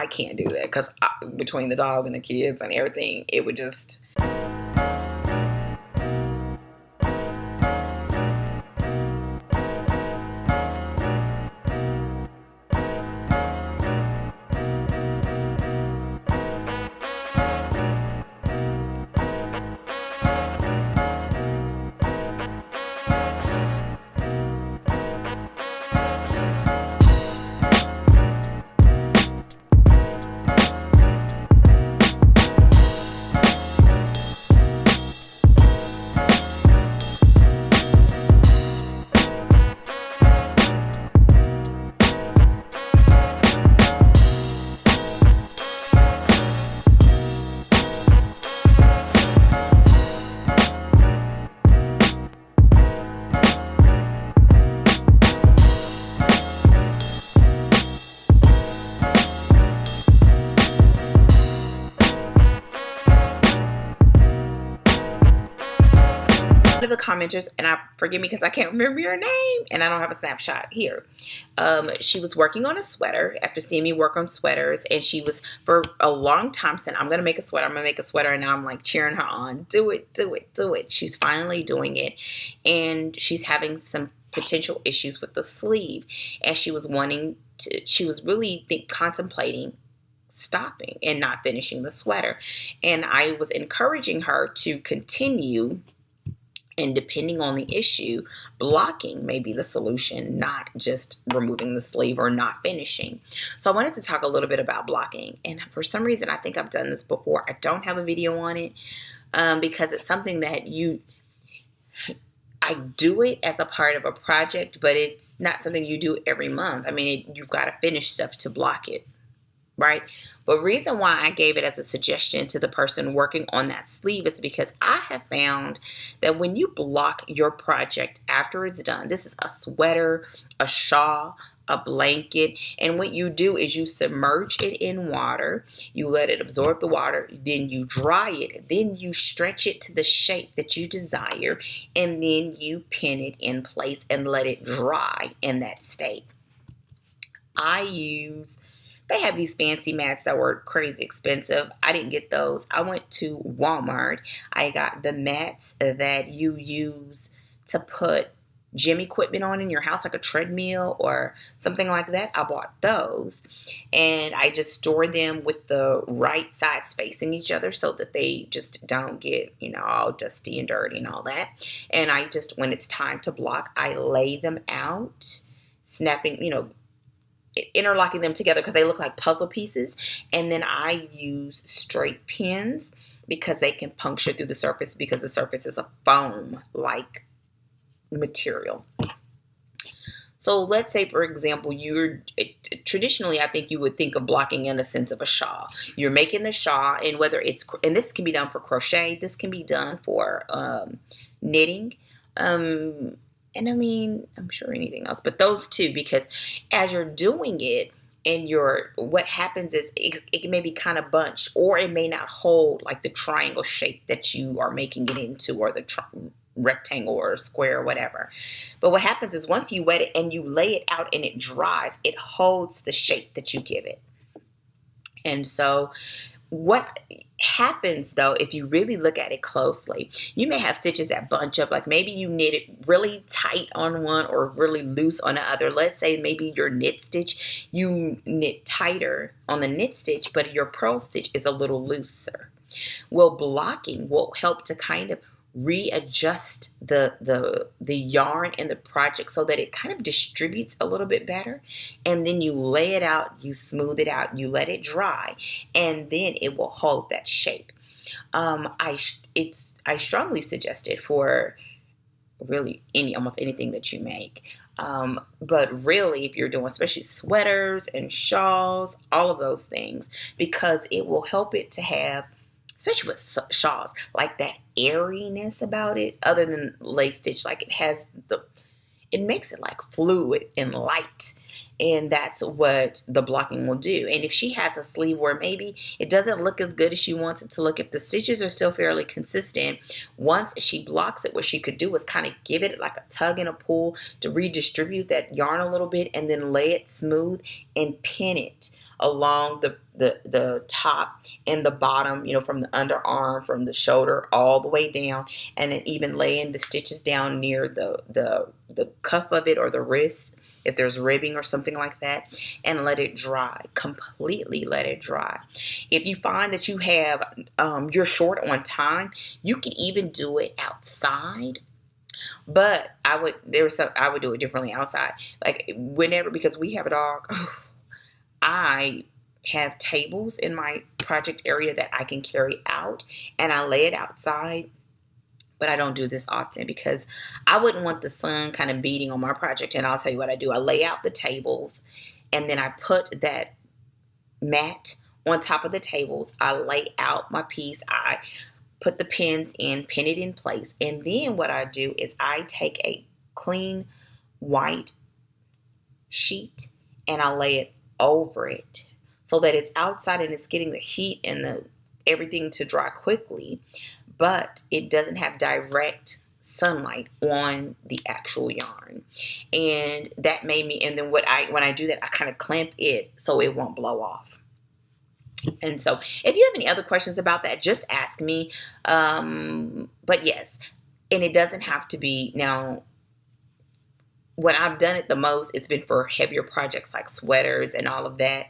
I can't do that because between the dog and the kids and everything, it would just... One of the commenters, and forgive me because I can't remember your name and I don't have a snapshot here. She was working on a sweater after seeing me work on sweaters, and she was for a long time saying, I'm gonna make a sweater, I'm gonna make a sweater, and now I'm like cheering her on. Do it, do it, do it. She's finally doing it, and she's having some potential issues with the sleeve, and she was really contemplating stopping and not finishing the sweater. And I was encouraging her to continue, and depending on the issue, blocking may be the solution, not just removing the sleeve or not finishing. So I wanted to talk a little bit about blocking. And for some reason, I think I've done this before. I don't have a video on it because it's something that I do it as a part of a project, but it's not something you do every month. I mean, you've got to finish stuff to block it, right? But reason why I gave it as a suggestion to the person working on that sleeve is because I have found that when you block your project after it's done, this is a sweater, a shawl, a blanket, and what you do is you submerge it in water, you let it absorb the water, then you dry it, then you stretch it to the shape that you desire, and then you pin it in place and let it dry in that state. They have these fancy mats that were crazy expensive. I didn't get those. I went to Walmart. I got the mats that you use to put gym equipment on in your house, like a treadmill or something like that. I bought those, and I just store them with the right sides facing each other so that they just don't get, all dusty and dirty and all that. And I just, when it's time to block, I lay them out, snapping, interlocking them together because they look like puzzle pieces. And then I use straight pins because they can puncture through the surface, because the surface is a foam-like material. So let's say, for example, traditionally, I think you would think of blocking in a sense of a shawl. You're making the shawl, and and this can be done for crochet, this can be done for knitting, and I mean, I'm sure anything else, but those two, because as you're doing it, and what happens is it may be kind of bunched, or it may not hold like the triangle shape that you are making it into, or the rectangle or square or whatever. But what happens is once you wet it and you lay it out and it dries, it holds the shape that you give it. And so what happens though, if you really look at it closely, you may have stitches that bunch up, like maybe you knit it really tight on one or really loose on the other. Let's say maybe your knit stitch, you knit tighter on the knit stitch, but your purl stitch is a little looser. Well, blocking will help to kind of readjust the yarn in the project so that it kind of distributes a little bit better. And then you lay it out, you smooth it out, you let it dry, and then it will hold that shape. I strongly suggest it for really almost anything that you make. But really, if you're doing especially sweaters and shawls, all of those things, because it will help it to have, especially with shawls, like that airiness about it, other than lace stitch, like it makes it like fluid and light. And that's what the blocking will do. And if she has a sleeve where maybe it doesn't look as good as she wants it to look, if the stitches are still fairly consistent, once she blocks it, what she could do is kind of give it like a tug and a pull to redistribute that yarn a little bit, and then lay it smooth and pin it along the top and the bottom, from the underarm, from the shoulder all the way down, and then even laying the stitches down near the cuff of it or the wrist if there's ribbing or something like that, and let it dry. Completely let it dry. If you find that you have you're short on time, you can even do it outside. But I would do it differently outside. Like whenever, because we have a dog, I have tables in my project area that I can carry out, and I lay it outside. But I don't do this often because I wouldn't want the sun kind of beating on my project. And I'll tell you what I do. I lay out the tables, and then I put that mat on top of the tables. I lay out my piece. I put the pins in, pin it in place. And then what I do is I take a clean white sheet and I lay it over it so that it's outside and it's getting the heat and everything to dry quickly, but it doesn't have direct sunlight on the actual yarn. And that made me, and then when I do that, I kind of clamp it so it won't blow off. And so if you have any other questions about that, just ask me. But yes, and it doesn't have to be. Now, when I've done it the most, it's been for heavier projects like sweaters and all of that.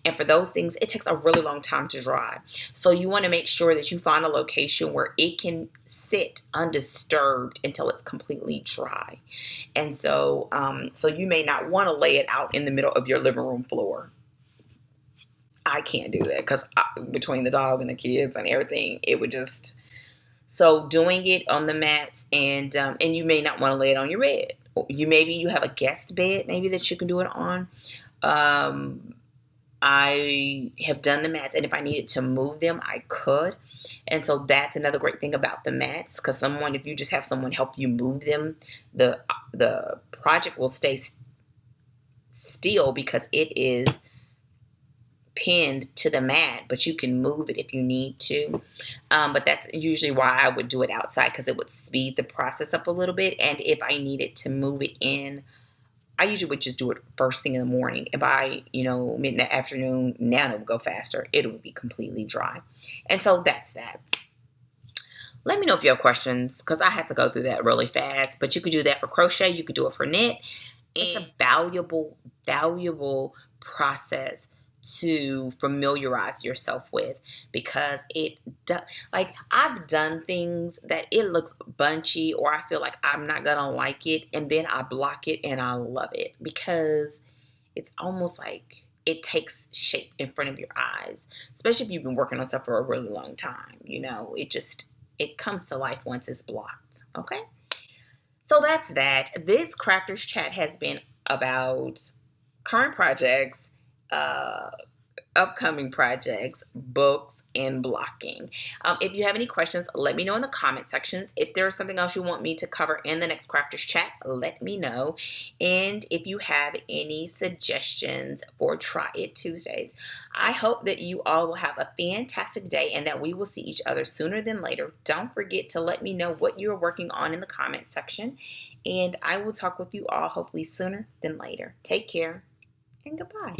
And for those things, it takes a really long time to dry. So you want to make sure that you find a location where it can sit undisturbed until it's completely dry. And so, so you may not want to lay it out in the middle of your living room floor. I can't do that because between the dog and the kids and everything, it would just. So doing it on the mats, and you may not want to lay it on your bed. You have a guest bed maybe that you can do it on. I have done the mats, and if I needed to move them, I could. And so that's another great thing about the mats, because if you just have someone help you move them, the project will stay still because it is pinned to the mat, but you can move it if you need to. But that's usually why I would do it outside, because it would speed the process up a little bit. And if I needed to move it in, I usually would just do it first thing in the morning. And by, mid in the afternoon, now it would go faster. It would be completely dry. And so that's that. Let me know if you have questions, because I had to go through that really fast. But you could do that for crochet. You could do it for knit. It's a valuable process to familiarize yourself with, because I've done things that it looks bunchy, or I feel like I'm not gonna like it, and then I block it and I love it because it's almost like it takes shape in front of your eyes, especially if you've been working on stuff for a really long time. It comes to life once it's blocked. Okay, so that's that. This crafters chat has been about current projects, upcoming projects, books, and blocking. If you have any questions, let me know in the comment section. If there's something else you want me to cover in the next crafters chat, let me know. And if you have any suggestions for Try It Tuesdays, I hope that you all will have a fantastic day and that we will see each other sooner than later. Don't forget to let me know what you're working on in the comment section, and I will talk with you all hopefully sooner than later. Take care and goodbye.